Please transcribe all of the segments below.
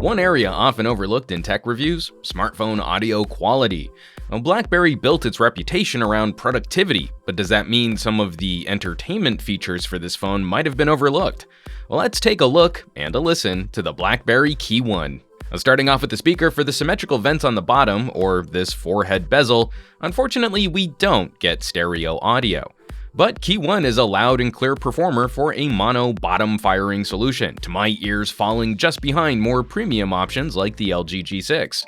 One area often overlooked in tech reviews: smartphone audio quality. Now, BlackBerry built its reputation around productivity, but does that mean some of the entertainment features for this phone might have been overlooked? Well, let's take a look and a listen to the BlackBerry KEYone. Now, starting off with the speaker, for the symmetrical vents on the bottom, or this forehead bezel, unfortunately we don't get stereo audio. But KEYone is a loud and clear performer for a mono bottom firing solution, to my ears falling just behind more premium options like the LG G6.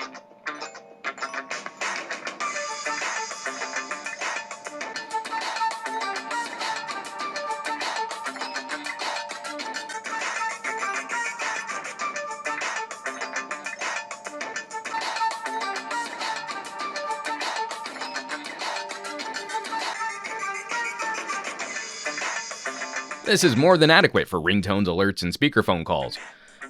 This is more than adequate for ringtones, alerts, and speakerphone calls.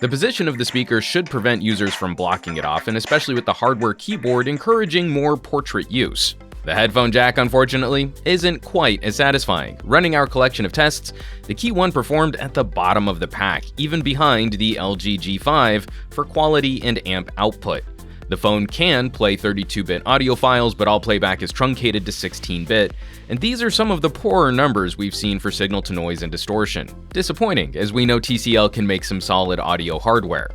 The position of the speaker should prevent users from blocking it off, and especially with the hardware keyboard encouraging more portrait use. The headphone jack, unfortunately, isn't quite as satisfying. Running our collection of tests, the KEYone performed at the bottom of the pack, even behind the LG G5 for quality and amp output. The phone can play 32-bit audio files, but all playback is truncated to 16-bit, and these are some of the poorer numbers we've seen for signal-to-noise and distortion. Disappointing, as we know TCL can make some solid audio hardware.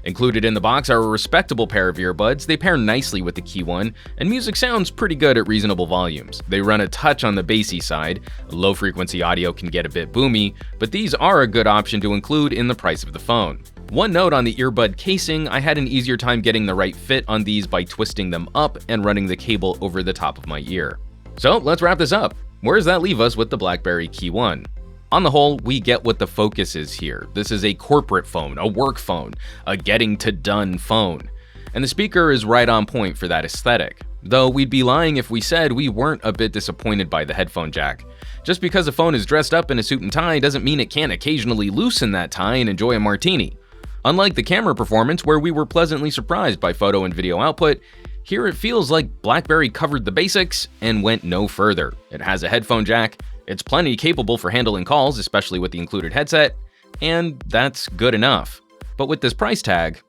Included in the box are a respectable pair of earbuds. They pair nicely with the KEYone, and music sounds pretty good at reasonable volumes. They run a touch on the bassy side. Low-frequency audio can get a bit boomy, but these are a good option to include in the price of the phone. One note on the earbud casing: I had an easier time getting the right fit on these by twisting them up and running the cable over the top of my ear. So let's wrap this up. Where does that leave us with the BlackBerry KEYone? On the whole, we get what the focus is here. This is a corporate phone, a work phone, a getting-to-done phone. And the speaker is right on point for that aesthetic. Though we'd be lying if we said we weren't a bit disappointed by the headphone jack. Just because a phone is dressed up in a suit and tie doesn't mean it can't occasionally loosen that tie and enjoy a martini. Unlike the camera performance, where we were pleasantly surprised by photo and video output, here it feels like BlackBerry covered the basics and went no further. It has a headphone jack, it's plenty capable for handling calls, especially with the included headset, and that's good enough. But with this price tag,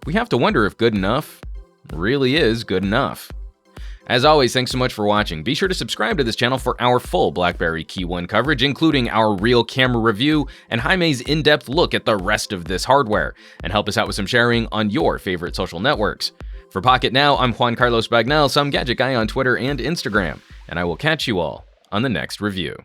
we have to wonder if good enough really is good enough. As always, thanks so much for watching. Be sure to subscribe to this channel for our full BlackBerry KEYone coverage, including our real camera review and Jaime's in-depth look at the rest of this hardware, and help us out with some sharing on your favorite social networks. For Pocketnow, I'm Juan Carlos Bagnell, some gadget guy on Twitter and Instagram, and I will catch you all on the next review.